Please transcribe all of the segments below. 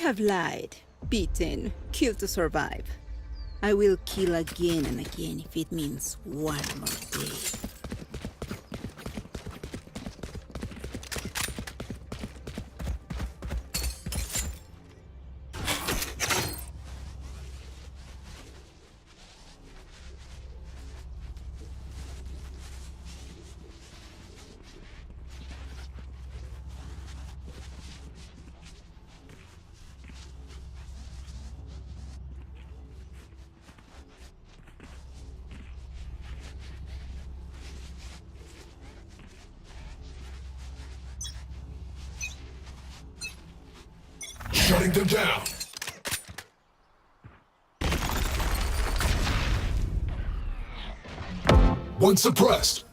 have lied, beaten, killed to survive. I will kill again and again if it means one more day. Shutting them down. One suppressed.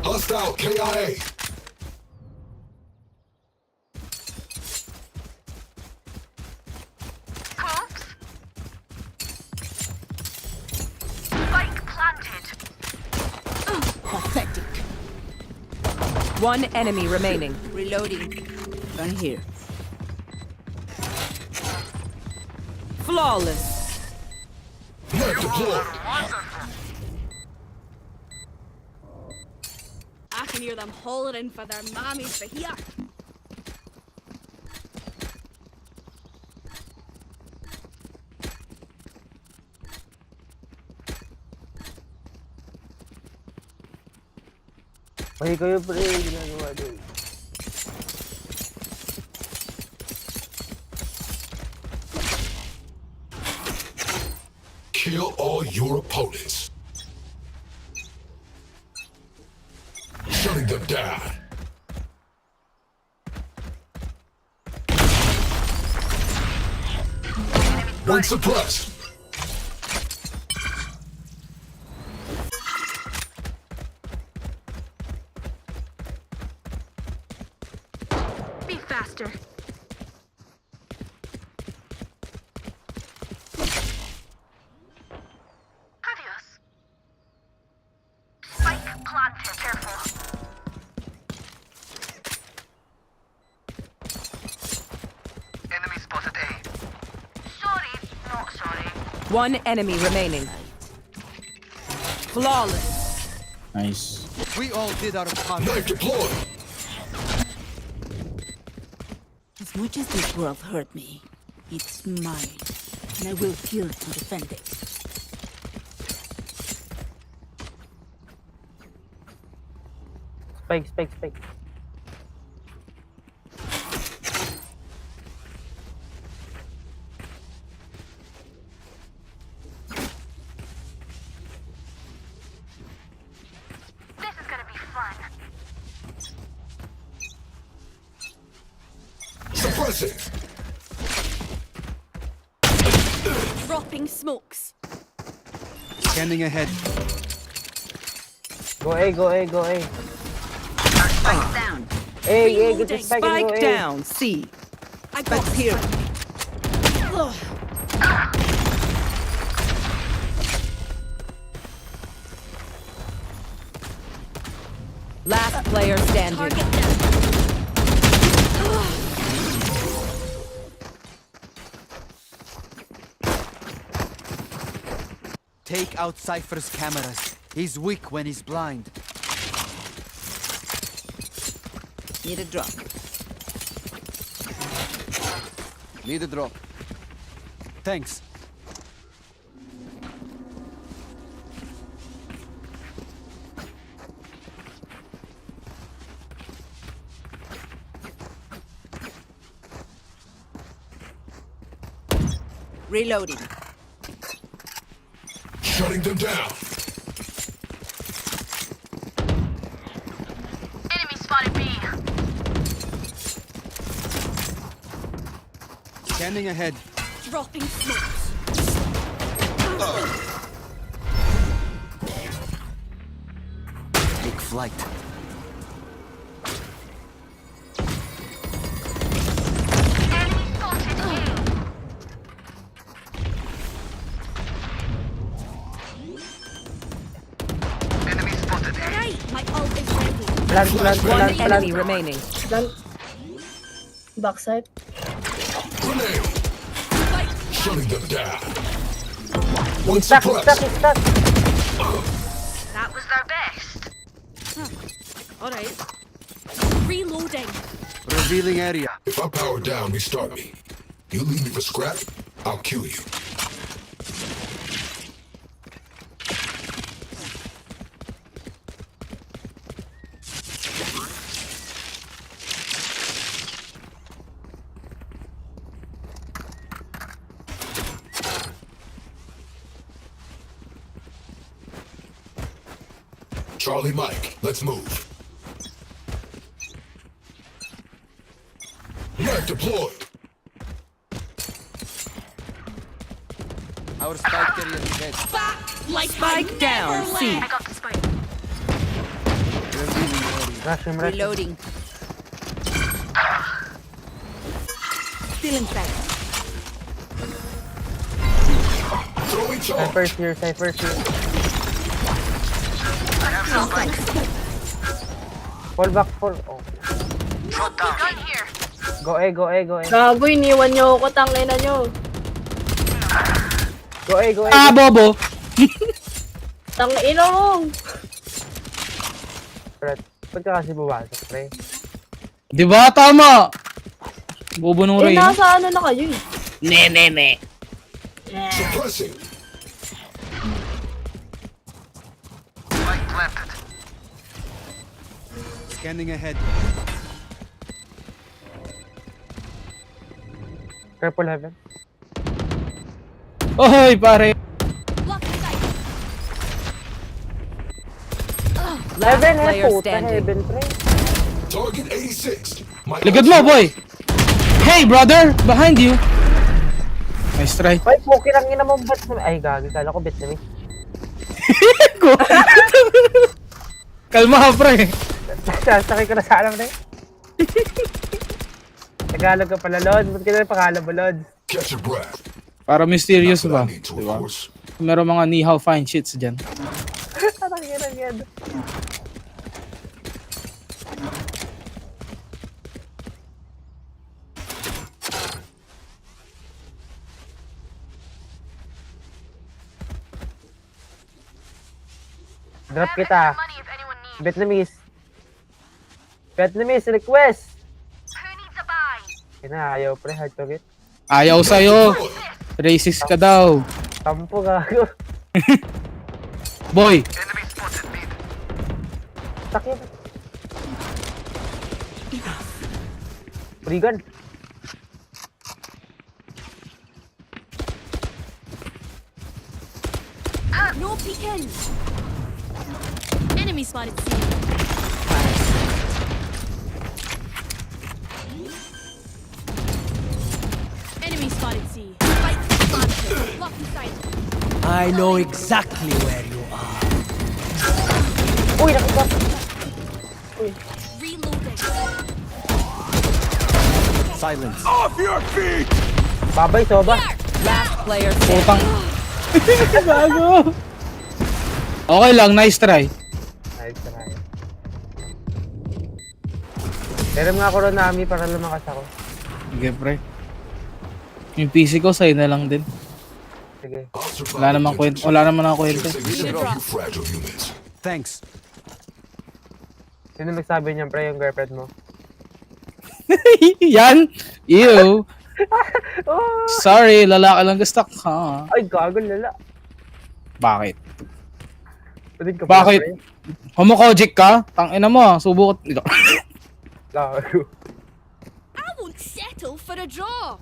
Hostile KIA. Pathetic. One enemy remaining. Reloading. Gun here. Flawless. Net deployed. I can hear them hollering for their mammies for here. Wahey kayo pre, ginagawa doon. Kill all your opponents. Shutting them down. One suppressed. Be faster. Adios. Spike planted. Careful. Enemy spotted A. Sorry, not sorry. One enemy remaining. Flawless. Nice. We all did our part. Knife deployed. As much as this world hurt me, it's mine, and I will kill to defend it. Spike, spike, spike. This is gonna be fun. Suppressing. Dropping smokes. Scanning ahead. Go A, go A, go A. Spike down. A, get the spike and go Spike A. down. C. I got here. Last player standing. Target them. Take out Cypher's cameras. He's weak when he's blind. Need a drop. Need a drop. Thanks. Reloading. Shutting them down. Enemy spotted B. Scanning ahead. Dropping smokes. Take flight. Enemy spotted One enemy remaining. Backside. Grenade. Shutting them down. One Stuck. suppressed. That was their best. Alright. Reloading. Revealing area. If I power down, restart me. You leave me for scrap, I'll kill you. Charlie Mike, let's move. Mag deployed. Our spike carrier is dead. Like Spike down, C. I got the spike. Revealing area. Rush him. Reloading. Still inside. Throwing charge. Cypher's here. Fall back, fall. Oh. Gun here. Go A. Gago, iniwan nyo ako, tangina nyo. Go A. Bobo! Tangina mo. Brad, ba't ka kasi bumasok, pre? Di ba? Tama! Bobo nung Eh, Ray. nasa ano na kayo eh. Ne. Suppressing. Scanning ahead. Purple heaven. Oy, pare! Block the sight. Last Heaven, player puta, standing. heaven, pre. Target 86. My Ligad mo, boy! Hey, brother! Behind you! Nice try. Ay, poke lang ina mo, ba't na... Ay, gagi, kala ko bit na Kalma ka, pre. Sasakay ko na sa alam na eh. Tagalog ka pala, Lod. Ba't ka na pangalan mo, Lod? Catch your breath. Para mysterious But I ba? need to, of Diba? course. Meron mga ni-how fine shits dyan. Parang yan. Drop kita. Money if anyone needs. Vietnamese request. Who needs a buy? Kina, ayaw pre, hard to get. Ayaw sa'yo! Racist ka daw! Tampo gago. Boy! Sakit. Free gun. No peeking. Enemy spotted C. Enemy spotted C. Spike spotted. Blocking sight. I know exactly where you are. Uy, nakita. Reloading. Silence. Babay, soba. Last player standing. Putang... Gago! Okay lang, nice try. Ay, try. Pero mga Koronami para lumakas ako. Sige, pre. Yung PC ko, sa'yo na lang din. Sige. I'll survive Wala naman kwento. Wala naman ako kwento. Save you fragile humans. Thanks. Sino nagsabi niyan, pre, yung girlfriend mo? Yan! Ew! Oh! Sorry, lalaki lang gusto ka. Ay, gago lala. Bakit? Pwede ka Bakit? pre. Homokojic ka? Tangina mo, subukot. Gago. I won't settle for a draw.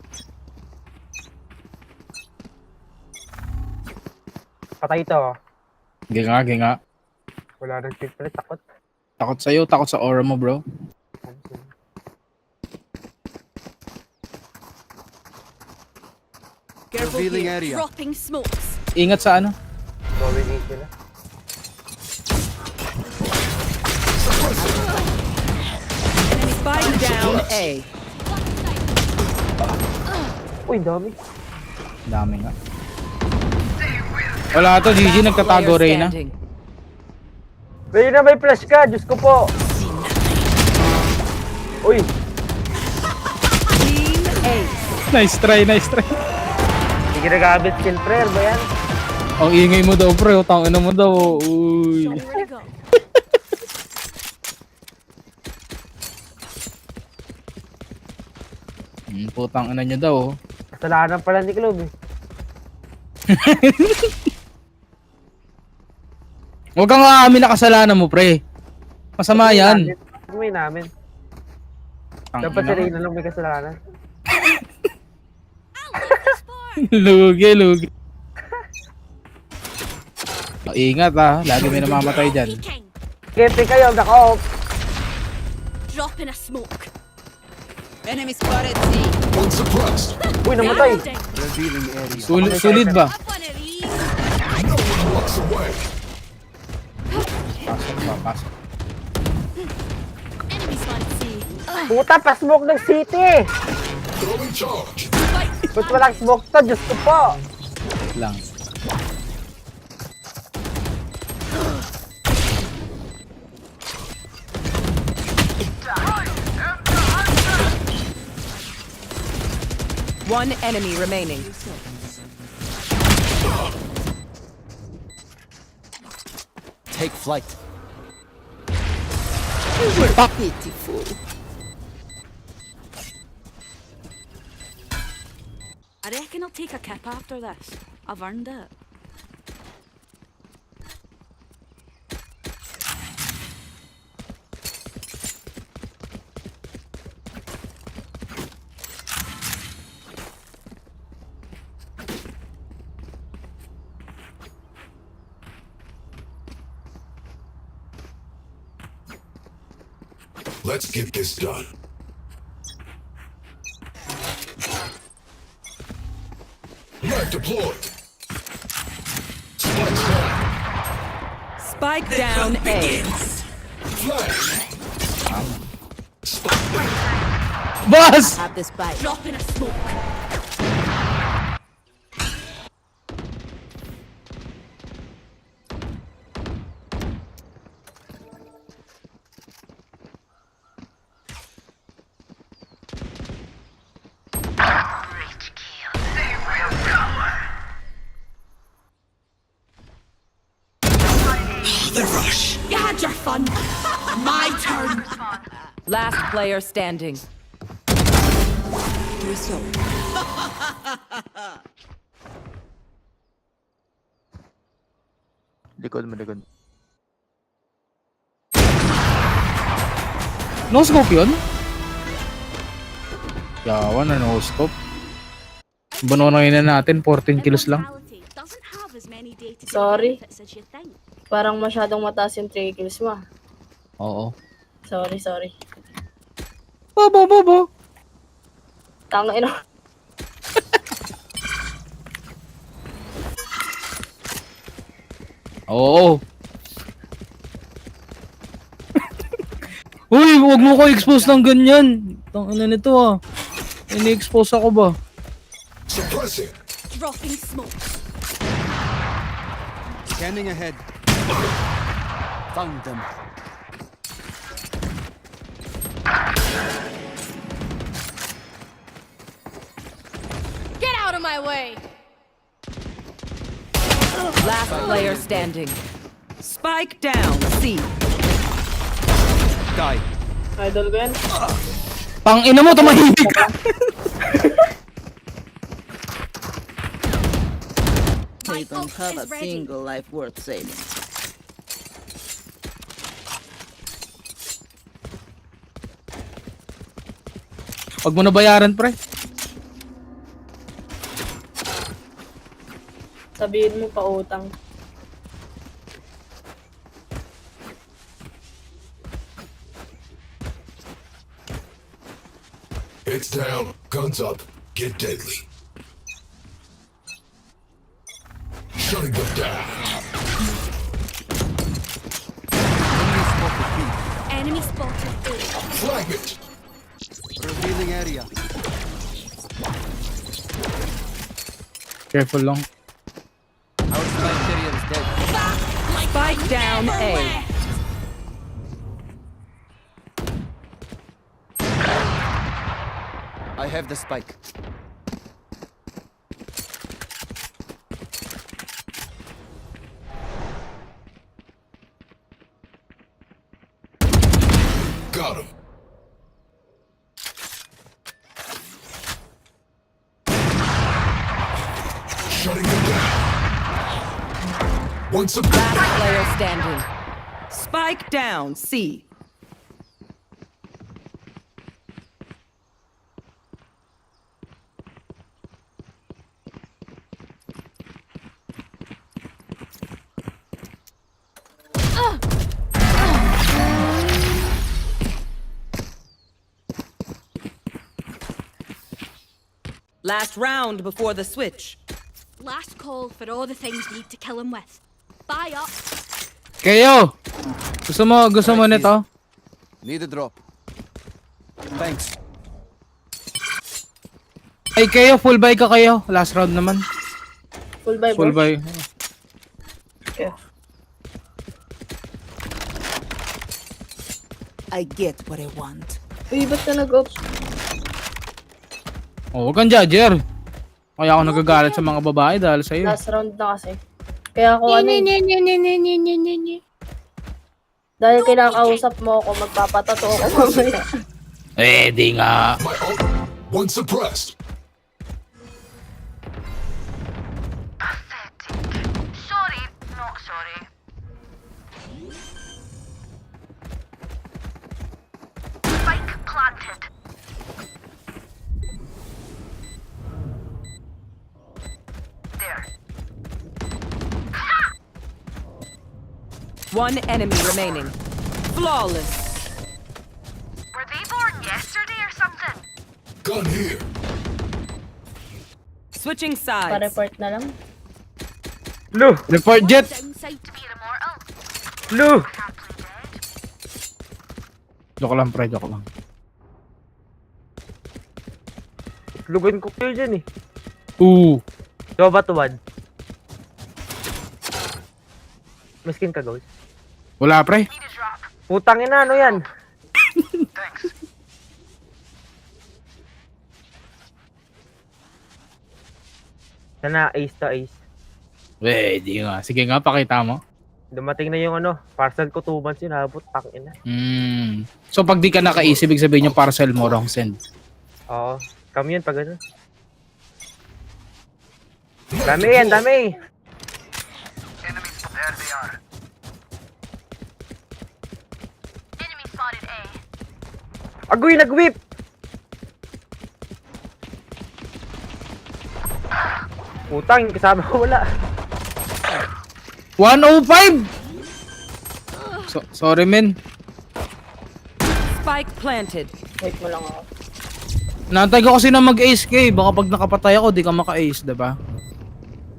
Patay ito. Ginga. Wala nang tip, pre, takot. Takot sa'yo, takot sa aura mo, bro. Careful Revealing here. area. Dropping smokes. Ingat sa ano? Going 8 sila. Spike down A. Uy, dami. Dami nga. Wala to, GG, nagtatago Player Reyna. standing. Reyna, may flash ka. Diyos ko po. Uy, Team Ace. Nice try, nice try. hindi ginagamit skill prayer ba yan? Ang ingay mo daw, pre. Tangina mo daw. Uy. Show me where to go. Putang ina nyo daw. Kasalanan pala ni Club eh. Huwag kang aamin na kasalanan mo, pre. Masama yan. May namin. Tangina Dapat si mo. Reyna lang may kasalanan. Lugi, lugi. Oh, ingat ah. Lagi may namamatay dyan. Peeking. Kete kayo, naka-off. Drop in a smoke. Enemy spotted C. One suppressed. Uy, namatay. Reloading. Revealing area. Solid ba? Have one of these. No one walks away. Pasok ba, pasok. Enemy spotted C. Puta, pa-smoke ng city. Throwing charge. Ba't walang smoke to? Diyos ko po. Lang. One enemy remaining. Take flight. Pitiful. I reckon I'll take a kip after this. I've earned it. Let's get this done. Light deployed. Spikes down. Spike down A. Flash. Spike down. Boss! Have the spike. Drop in a smoke. You had your fun. My turn. Last player standing. Likod mo, likod. No scope yun? Yawan na no scope. Bununoy na natin, 14 kills lang. Immortality doesn't have as many day-to-day Sorry. benefits as you think. Parang masyadong mataas yung 3 kills mo. Ah. Oo. Sorry. Bobo. Tangin na. Oo. Uy, huwag mo ko expose ng ganyan. Tangina nito ah. Ini-expose ako ba? Suppressing. Dropping smokes. Scanning ahead. Found them. Get out of my way. Last player standing. Spike down C. Die. Idol ko yan. Pangina mo, tumahimik ka. They don't have a single life worth saving. Huwag mo na bayaran, pre. Sabihin mo pa utang. It's down. Guns up. Get deadly. Shutting them down. Enemy spotted A. Fragment. Revealing area. Careful lang. Our spike carrier is dead. Spike down A. I have the spike. Got him. Shutting him down. Once a Last player standing. Spike down, C. Last round before the switch. Last call for all the things we need to kill him with. Buy up. Kayo! Gusto mo nito? Need a drop. Thanks. Ay, kayo, full buy ka kayo. Last round naman. Full buy, Full bro. buy. Okay. I get what I want. Uy, ba't ka nag-off? Oh, huwag kang judger. Kaya ako nagagalit sa mga babae dahil sa'yo. Last round na kasi. Kaya ako ano dahil kinakausap mo ako, magpapatato ako mamaya. Eh, di nga. my ult. One suppressed. Sorry, not sorry. Spike planted. There. One enemy remaining. Flawless. Were they born yesterday or something? Gun here. Switching sides. Pa-report na lang. Lu! Report jet! Downside. To be an immortal? Lu! Can't play dead. Joke lang, pre. Joke lang. Lugan ko kayo dyan eh. Ooh. Diba ba tuwad? May skin ka, Ghost? Wala, pre. Need a drop. Putang ina, ano yan? Thanks. Sana, ace to ace. Eh, di nga. Sige nga, pakita mo. Dumating na yung ano, parcel ko 2 months yun, habot, ina. So, pag di ka naka-ace, ibig sabihin yung parcel mo wrong send. Oo. Kami yun pag ano. Dami yan, dami! Enemies, there they are. Enemy spotted A. Agoy, nag-whip! Putang, yung kasama ko wala. 105! Sorry, men. Spike planted. Wait mo lang ako. Nantay ko kasi na mag-ace kay. Baka pag nakapatay ako, di ka maka-ace, diba?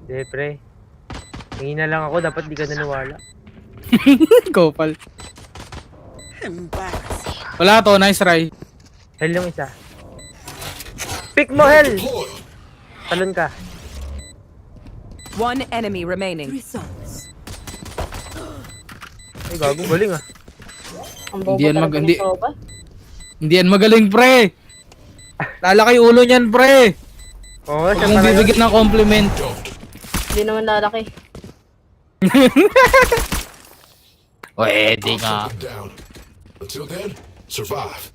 Siyempre. Hingin na lang ako, dapat di ka naniwala. Kopal. Embarrassing. Wala to, nice try. Hell yung isa. Pick mo, Hell! Deployed. Talon ka. One enemy remaining. Results. Ay, gago, galing ah. Ang bobo Hindi yan talaga hindi- ni Proba. Hindi yan magaling, pre. Lalaki ulo niyan, pre. Oo, Huwag siya mong talaga. bibigyan ng compliment. Don't. Hindi naman lalaki. Pwede I'll take them down. Until then, survive.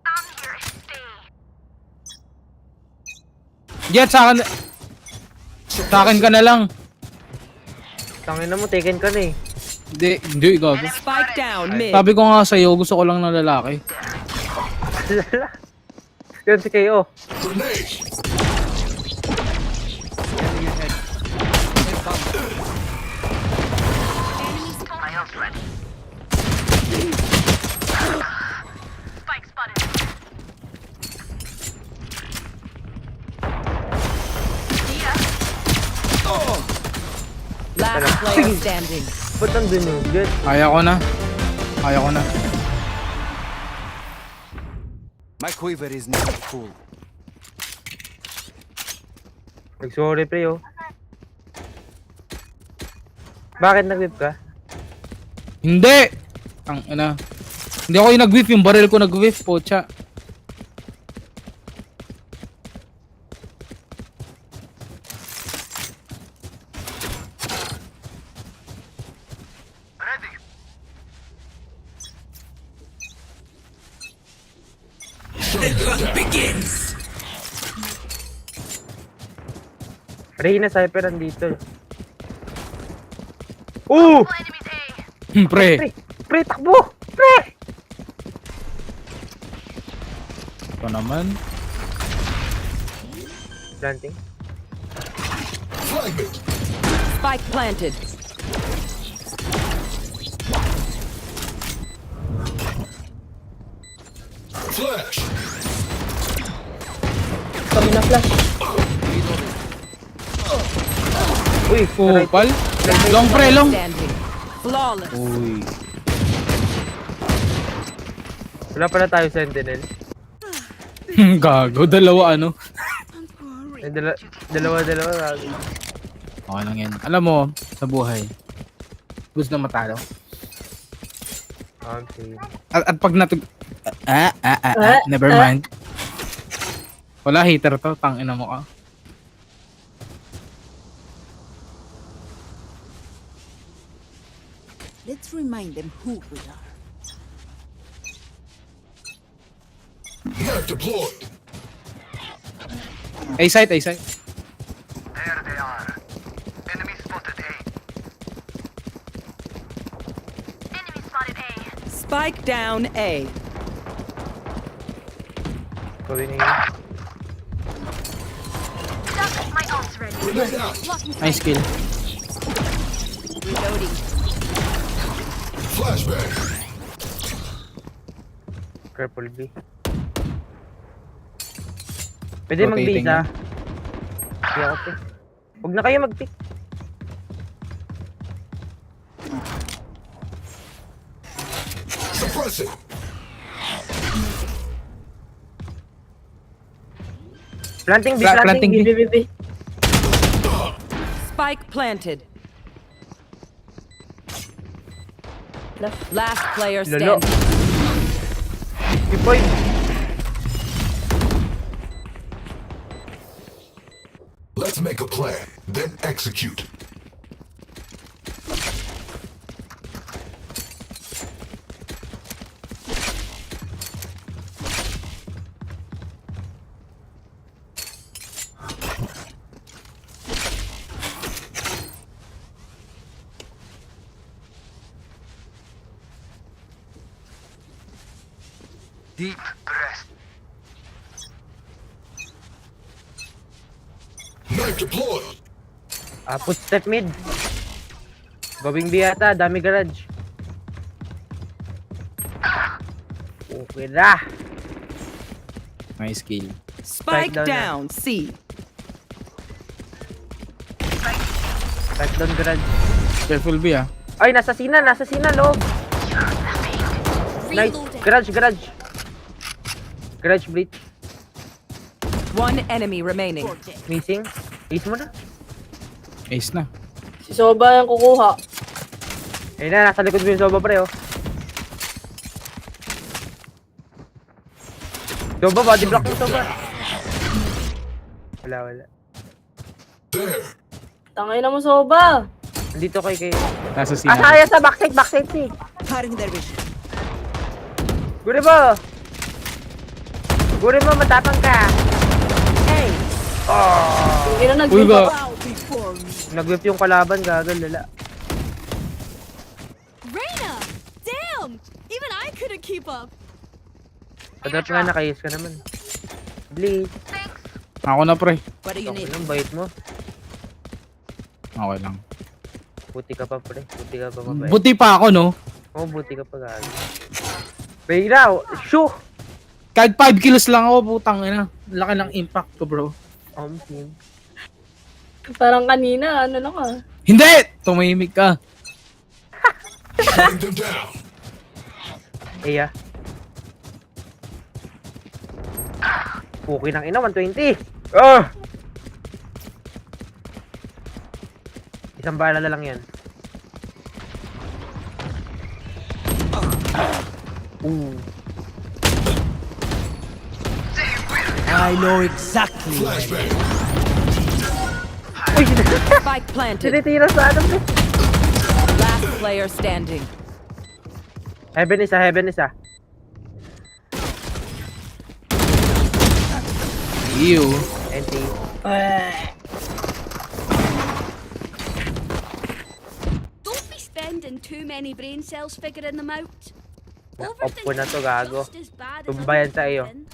I'm here to stay. Jet, sa akin ka na lang. Tangin na mo, taken ka na eh. Hindi, gago. Spike down mid. Sabi ko nga sa'yo, gusto ko lang ng lalaki. Yun si KO. Grenade. Enemy ahead. My health's ready. Spike spotted. Last player standing. Ba't nandun yung jet? Kaya ko na. Kaya ko na. My quiver is never full. Nag-sorry, pre, oh. Bakit nag-whip ka? Hindi! Ang ina. Hindi ako yung nag-whiff, yung barrel ko nag-whiff, pocha. Reyna, Cypher, andito. Oo! Enemies A. Pre. Pre, takbo! Pre! Ito naman. Planting. Flag me. Spike planted. Flash. Kami na flash. Uy, right. Kupal. Long pre, long. Standing. Flawless. Uy. Wala pala tayo sentinel. Gago, dalawa ano. Ay, dalawa. Gago. Okay lang yan. Alam mo, sa buhay, gusto na matalo. Okay. At pag natug... never mind. Wala, hater to. Tangina mo ka. Let's remind them who we are. Knife deployed. A-site, A-site. There they are. Enemy spotted A. Enemy spotted A. Spike down A. Gawin na yun. Duck, my ult's ready. Grenade out. Nice kill. Reloading. Flashbang. Purple B. Pwede Rotating mag-base, ah. Hindi ako pick. Huwag na kayo mag-pick. Suppressing. Planting B, Planting planting B. B. BBB. Spike planted. Last player Lolo. standing. Pipoy. Let's make a plan, then execute. Deep breath. Knife deployed. Footstep mid. Going B yata, dami garage. Okay na. Nice kill. Spike down down C. Back down garage. Careful B ah. Ay, nasa sina, loob. Nice. Reloading. Garage. Garage breach. One enemy remaining. Missing. Ace mo na. Ace na. Si Soba yung kukuha. Ayun na, nasa likod mo yung Soba, pre, oh. Soba, body block yung Soba. Wala. There. Tangay na mo Soba. Andito kay. Nasa sina. Saya sa backside si. Cutting their vision. Guri mo, matapang ka. Hey! Hindi na Uy nag-give ba? up. Nag-whip yung kalaban, gagal, lala. Reyna! Damn! Even I couldn't keep up. Padrap nga, nakayos ka naman. Bleed. Ako na pre. What do you need? Anong bait mo? Okay lang. Buti ka pa, pre. Buti ka pa mabait. Buti pa ako no. Oo, buti ka pa, gagal. Bayraw! Shoo! Kahit 5 kilos lang ako, putang ina. Laki ng impact ko bro. Team. Parang kanina, ano lang ah. Hindi! Tumimik ka. Bring them down. Eya. Puki ng ina, 120. Ah! Isang bala na lang yan. Ooh. I know exactly. Flashbang. Uy! Spike planted. Tinitira sa ano? Last player standing. Heaven isa, heaven isa. Ew. NT. Don't be spending too many brain cells figuring them out. Off ko na to, gago. just as bad as Tumbayan sa iyo. overthinking.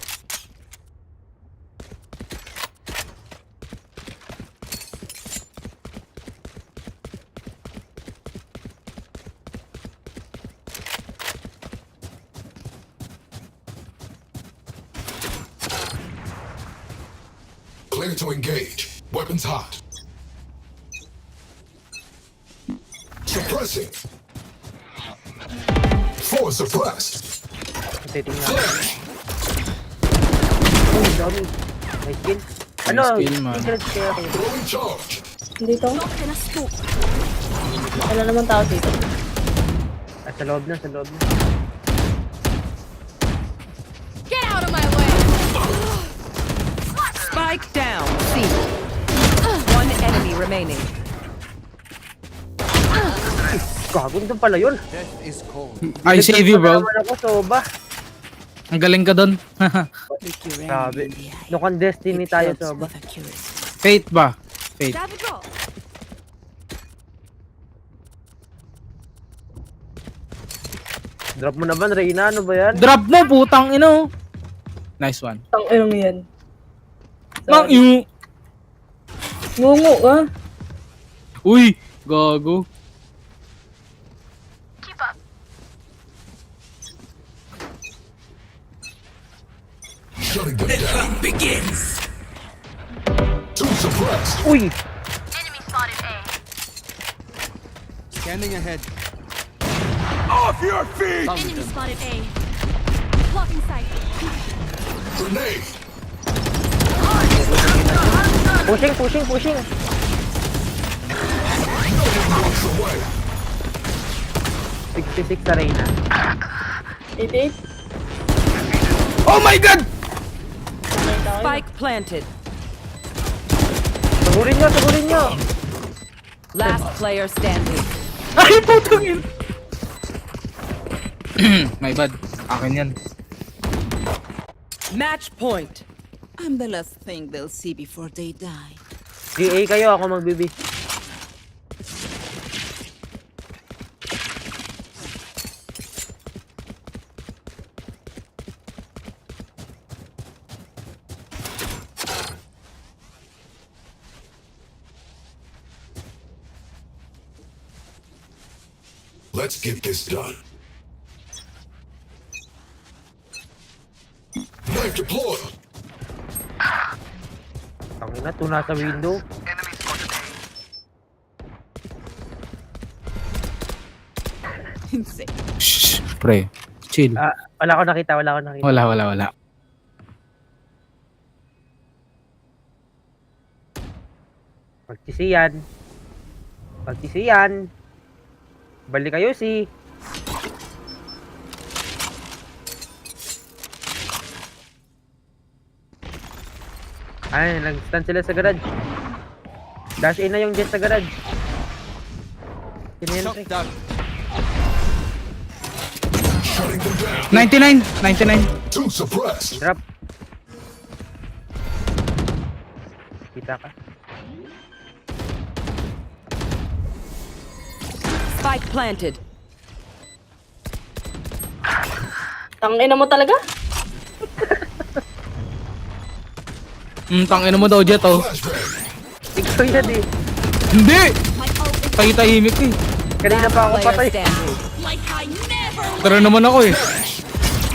Clear to engage. Weapons hot. Suppressing. Four suppressed. Titingnan. Flash. Uy, dami. May skin. Ano? skill, man. Secret skill ako. Throwing charge. Dito. Not in a scope. Wala naman tao dito. Ah, sa loob na, sa loob na. Get out of my way! Spike down. C. One enemy remaining. Gago, doon pala yun. Death is cold. I save you, bro. Naman ako, soba. Ang galing ka doon. Look your Grabe. enemy in the eye. Look on Destiny It tayo, helps soba. with accuracy. Fate ba? Fate. Stab a drop. Drop mo naman, Reyna. Ano ba yan? Drop mo, putang ino. Nice one. Ang ilong yan. Mang yung... Ngungu ka. Uy, gago. Keep up. Shutting them down. Begins. Two suppressed. Uy! Enemy spotted A. Scanning ahead. Off your feet. Enemy spotted A. Blocking sight. Grenade. Pushing, pushing, pushing. Walks away. 66 sa Reyna. 88. Oh my god! Spike planted. Sagurin nyo, sagurin nyo. Last player standing. Ay, putang ino. My bad. Akin yan. Match point. I'm the last thing they'll see before they die. GA kayo, ako magbibi. Let's get this done. Knife deployed. Ang ina, to nasa window. Insane. Shh, pre. Chill. Ah, wala ko nakita, wala ko nakita. Wala. Magtisiyan. Magtisiyan. Balik kayo si. Ay, nag-stand sila sa garage. Dash in na yung jet sa garage. Shock Sinentry. down. Shutting them down. 99. Two suppressed. Drop. Kita ka. Spike planted. Tangina mo talaga? Tangina mo daw, Jet, oh. Flashbang. Ikaw yan eh. Hindi! Tahimik eh. Kanina pa ako Player patay. standing. Like I never Tara naman ako eh.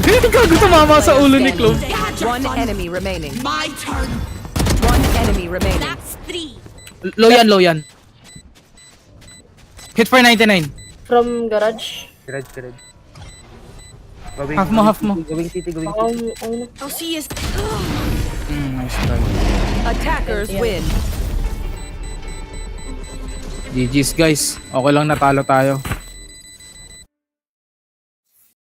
Gago, tumama sa ulo ni Clove. One enemy remaining. My turn. One enemy remaining. That's 3. Low yan. Hit for 99. From garage. Garage, garage. Going, Half mo, half mo. Going city, going Baka, city. I'll see you. Nice try. Attackers win. GG's guys. Okay lang natalo tayo.